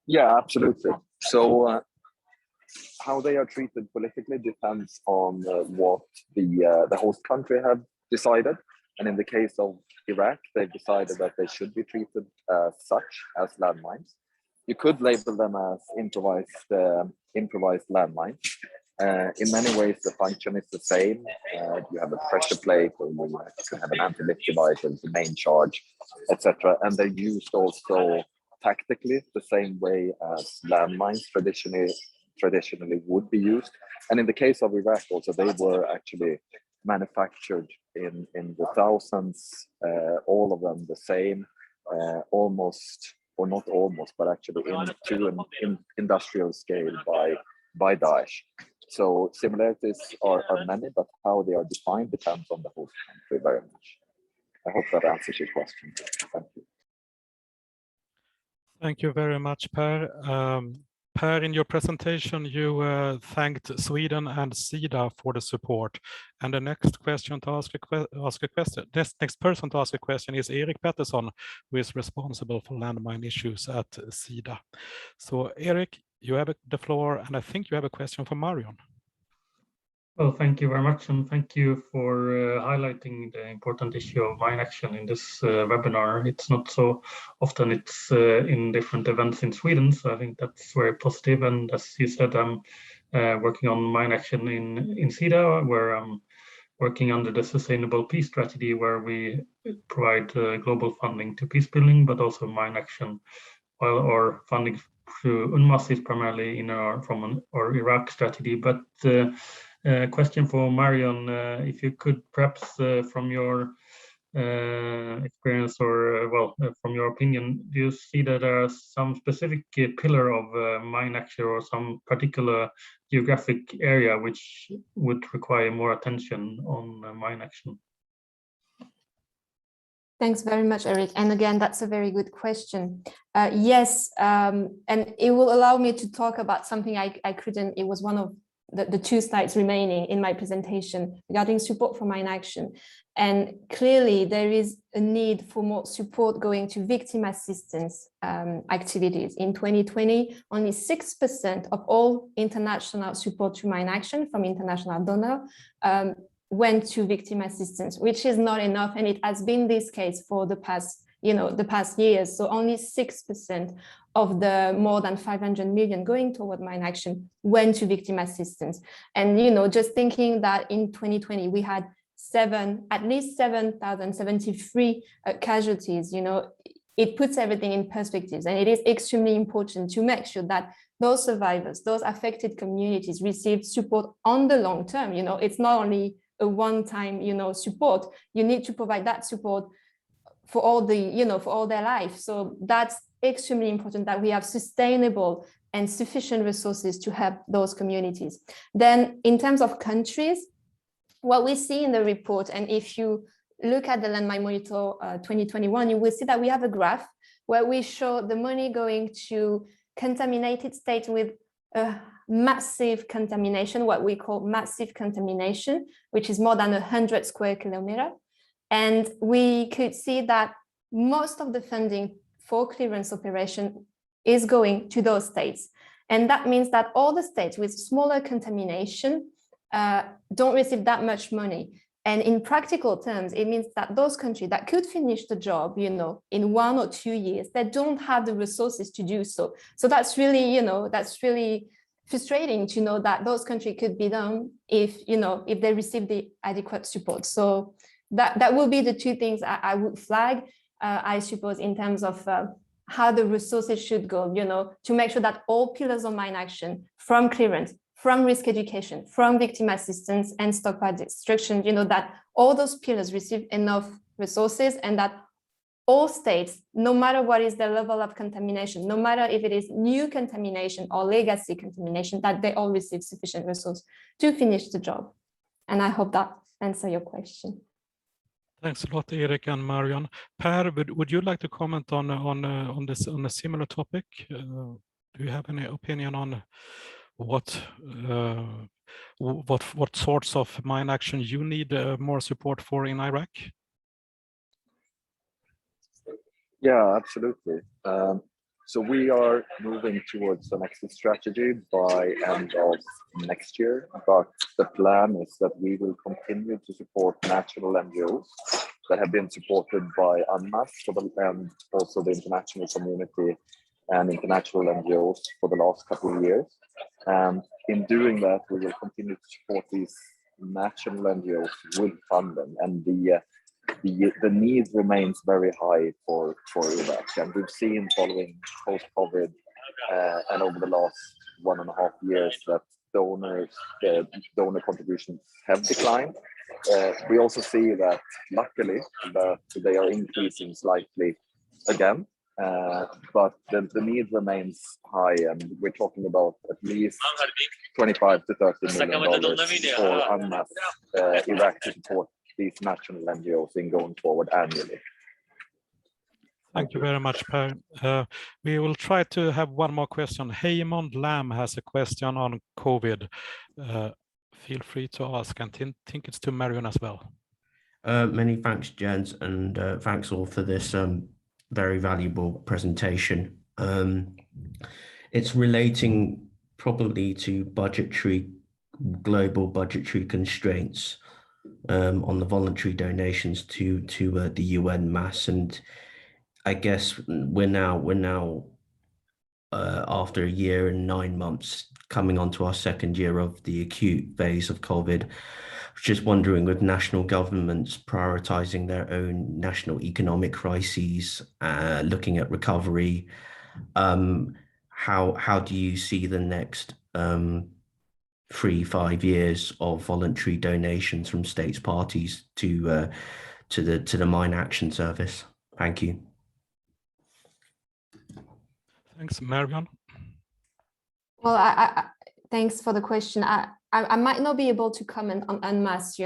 Yeah, absolutely. So how they are treated politically depends on what the host country have decided. And in the case of Iraq, they've decided that they should be treated such as landmines. You could label them as improvised landmines. In many ways, the function is the same. You have a pressure plate, or you could have an anti-lift device as the main charge, etc. And they're used also tactically the same way as landmines traditionally would be used. And in the case of Iraq also, they were actually manufactured in the thousands, all of them the same, almost, or not almost, but actually to an industrial scale by Daesh. So similarities are many, but how they are defined depends on the host country very much. I hope that answers your question. Thank you. Thank you very much, Per. Per, in your presentation, you thanked Sweden and SIDA for the support. And the next question to ask a question, next person to ask a question is Erik Pettersson, who is responsible for landmine issues at SIDA. So Erik, you have the floor, and I think you have a question for Marion. Well, thank you very much, and thank you for highlighting the important issue of mine action in this webinar. It's not so often it's in different events in Sweden, so I think that's very positive. And as you said, I'm working on mine action in SIDA, where I'm working under the Sustainable Peace Strategy, where we provide global funding to peace building, but also mine action, while our funding through UNMAS is primarily from our Iraq strategy. But question for Marion, if you could perhaps from your experience or from your opinion, do you see that there are some specific pillar of mine action or some particular geographic area which would require more attention on mine action? Thanks very much, Eric. And again, that's a very good question. Yes, and it will allow me to talk about something I couldn't, it was one of the two slides remaining in my presentation regarding support for mine action. And clearly there is a need for more support going to victim assistance activities. In 2020, only 6% of all international support to mine action from international donors went to victim assistance, which is not enough. And it has been this case for the past the past years. So only 6% of the more than 500 million going toward mine action went to victim assistance. And, just thinking that in 2020, we had at least 7,073 casualties, it puts everything in perspectives. And it is extremely important to make sure that those survivors, those affected communities receive support on the long term. It's not only a one-time, support. You need to provide that support for all for all their life. So that's extremely important, that we have sustainable and sufficient resources to help those communities. Then in terms of countries, what we see in the report, and if you look at the Landmine Monitor 2021, you will see that we have a graph where we show the money going to contaminated states with a massive contamination, what we call massive contamination, which is more than 100 square kilometers. And we could see that most of the funding for clearance operation is going to those states. And that means that all the states with smaller contamination don't receive that much money. And in practical terms, it means that those countries that could finish the job, in 1 or 2 years, they don't have the resources to do so. So that's really, that's really frustrating to know that those countries could be done if, if they receive the adequate support. So that will be the two things I would flag, I suppose, in terms of how the resources should go, to make sure that all pillars of mine action, from clearance, from risk education, from victim assistance and stockpile destruction, that all those pillars receive enough resources, and that all states, no matter what is their level of contamination, no matter if it is new contamination or legacy contamination, that they all receive sufficient resource to finish the job. And I hope that answers your question. Thanks a lot, Erik and Marion. Per, would you like to comment on a similar topic? Do you have any opinion on what sorts of mine action you need more support for in Iraq? Yeah, absolutely. So we are moving towards an exit strategy by end of next year, but the plan is that we will continue to support national NGOs that have been supported by UNMAS and also the international community and international NGOs for the last couple of years. And in doing that, we will continue to support these national NGOs with funding, and the need remains very high for Iraq. And we've seen following post-COVID and over the last 1.5 years that donor contributions have declined. We also see that, luckily, that they are increasing slightly again. But the need remains high, and we're talking about at least $25 to $30 million for UNMAS Iraq to support these national NGOs in going forward annually. Thank you very much, Per. We will try to have one more question. Heymond Lam has a question on COVID. Feel free to ask, and think it's to Marion as well. Many thanks, gents, and thanks all for this very valuable presentation. It's relating probably to global budgetary constraints on the voluntary donations to the UNMAS, and I guess we're now after a year and 9 months coming onto our second year of the acute phase of COVID. Just wondering, with national governments prioritizing their own national economic crises, looking at recovery, how do you see the next 3-5 years of voluntary donations from states parties to the Mine Action Service? Thank you. Thanks, Marion. Well, thanks for the question. I might not be able to comment on UNMAS,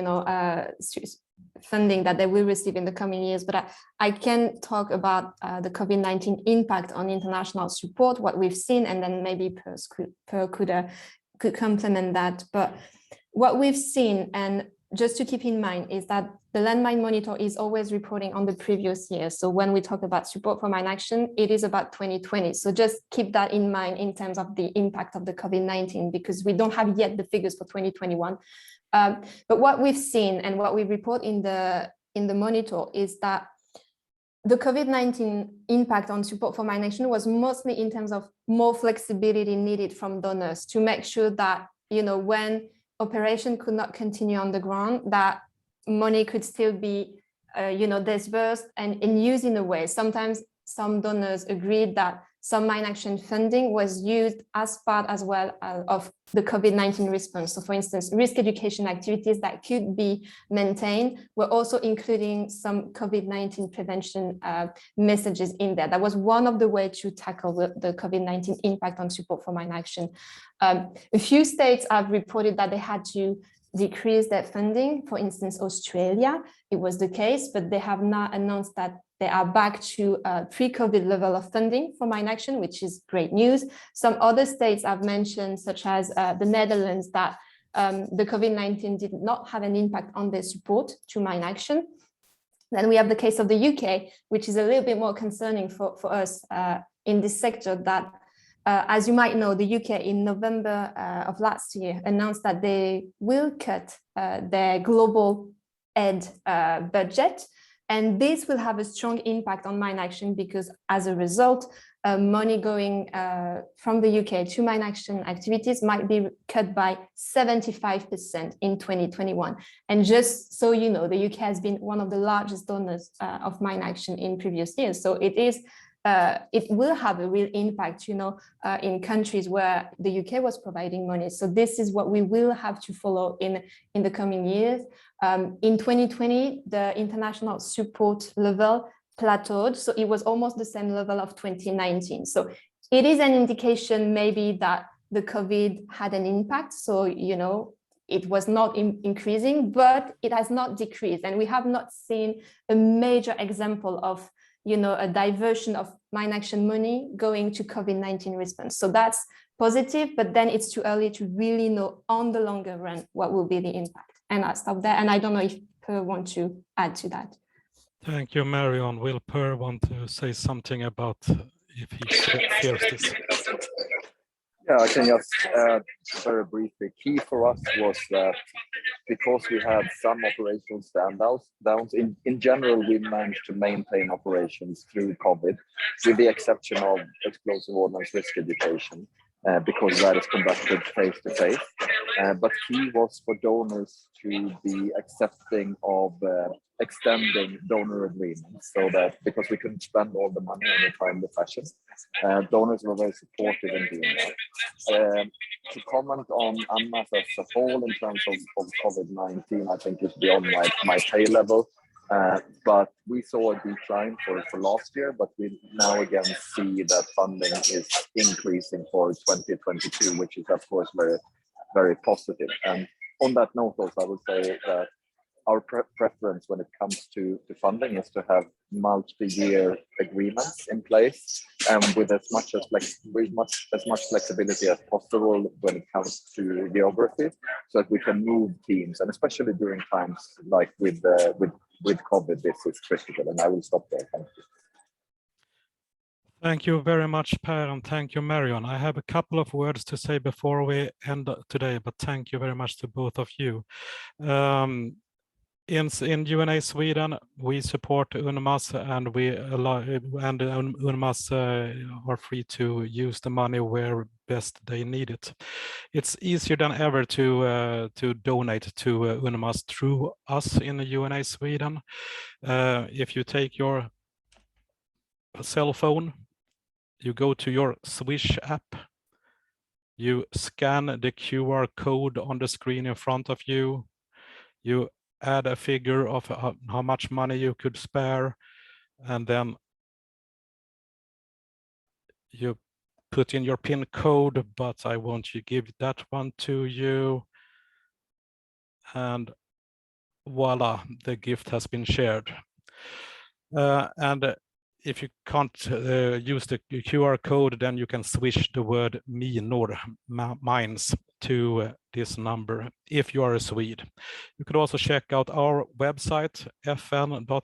funding that they will receive in the coming years, but I can talk about the COVID-19 impact on international support, what we've seen, and then maybe Per could complement that. But what we've seen, and just to keep in mind, is that the Landmine Monitor is always reporting on the previous year. So when we talk about support for mine action, it is about 2020. So just keep that in mind in terms of the impact of the COVID-19, because we don't have yet the figures for 2021. But what we've seen and what we report in the monitor is that the COVID-19 impact on support for mine action was mostly in terms of more flexibility needed from donors to make sure that, you know, when operation could not continue on the ground, that money could still be, you know, disbursed and used in a way. Sometimes some donors agreed that some mine action funding was used as part as well of the COVID-19 response. So for instance, risk education activities that could be maintained were also including some COVID-19 prevention messages in there. That was one of the ways to tackle the COVID-19 impact on support for mine action. A few states have reported that they had to decrease their funding. For instance, Australia, it was the case, but they have now announced that they are back to a pre-COVID level of funding for mine action, which is great news. Some other states I've mentioned, such as the Netherlands, that the COVID-19 did not have an impact on their support to mine action. Then we have the case of the UK, which is a little bit more concerning for us in this sector, that as you might know, the UK in November of last year announced that they will cut their global aid budget. And this will have a strong impact on mine action because as a result, money going from the UK to mine action activities might be cut by 75% in 2021. And just so you know, the UK has been one of the largest donors of mine action in previous years. So it will have a real impact, you know, in countries where the UK was providing money. So this is what we will have to follow in the coming years. In 2020, the international support level plateaued, so it was almost the same level of 2019. So it is an indication maybe that the COVID had an impact. So, you know, it was not increasing, but it has not decreased. And we have not seen a major example of, you know, a diversion of mine action money going to COVID-19 response. So that's positive, but then it's too early to really know on the longer run what will be the impact. And I'll stop there. And I don't know if Per want to add to that. Thank you, Marion. Will Per want to say something about if he fears this? Yeah, I can just very briefly. Key for us was that because we had some operational downs, in general, we managed to maintain operations through COVID, with the exception of explosive ordnance risk education, because that is conducted face-to-face. But key was for donors to be accepting of extending donor agreements, so that because we couldn't spend all the money in a timely fashion, donors were very supportive in doing that. To comment on UNMAS as a whole in terms of COVID-19, I think is beyond my pay level. But we saw a decline for last year, but we now again see that funding is increasing for 2022, which is of course very, very positive. And on that note also, I would say that our preference when it comes to funding is to have multi-year agreements in place, and with as much flexibility as possible when it comes to geography, so that we can move teams, and especially during times like with COVID, this is critical. And I will stop there. Thank you. Thank you very much, Per, and thank you, Marion. I have a couple of words to say before we end today, but thank you very much to both of you. In UNA Sweden, we support UNMAS, and UNMAS are free to use the money where best they need it. It's easier than ever to donate to UNMAS through us in UNA Sweden. If you take your cell phone, you go to your Swish app, you scan the QR code on the screen in front of you, you add a figure of how much money you could spare, and then you put in your PIN code, but I won't give that one to you. And voila, the gift has been shared. And if you can't use the QR code, then you can switch the word mines to this number if you are a Swede. You could also check out our website, fn.se/minor.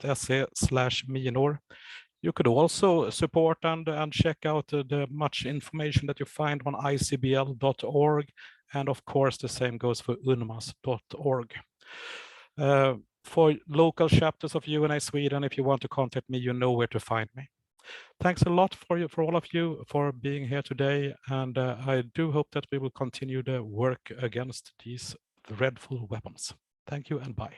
You could also support and check out the much information that you find on icbl.org. And of course, the same goes for unmas.org. For local chapters of UNA Sweden, if you want to contact me, you know where to find me. Thanks a lot for all of you for being here today, and I do hope that we will continue the work against these dreadful weapons. Thank you and bye.